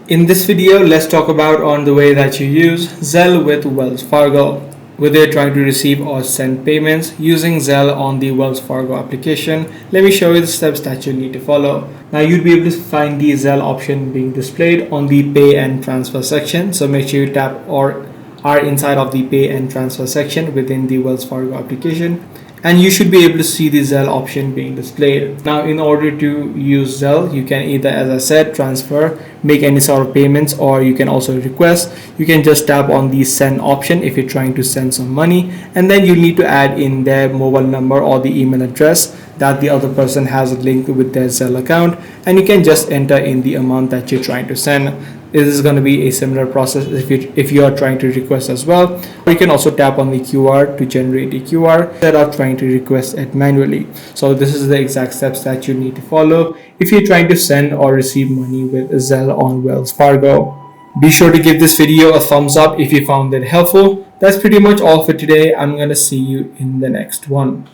In this video, let's talk about on the way that you use Zelle with Wells Fargo. Whether you're trying to receive or send payments using Zelle on the Wells Fargo application, let me show you the steps that you need to follow. Now you'd be able to find the Zelle option being displayed on the pay and transfer section. So make sure you tap or are inside of the pay and transfer section within the Wells Fargo application. And you should be able to see the Zelle option being displayed. Now in order to use Zelle, you can either, as I said, transfer, make any sort of payments, or you can also request. You can just tap on the send option if you're trying to send some money, and then you need to add in their mobile number or the email address that the other person has linked with their Zelle account, and you can just enter in the amount that you're trying to send. This is going to be a similar process if you are trying to request as well. Or you can also tap on the QR to generate a QR instead of trying to request it manually. So this is the exact steps that you need to follow if you're trying to send or receive money with Zelle on Wells Fargo. Be sure to give this video a thumbs up if you found it helpful. That's pretty much all for today. I'm going to see you in the next one.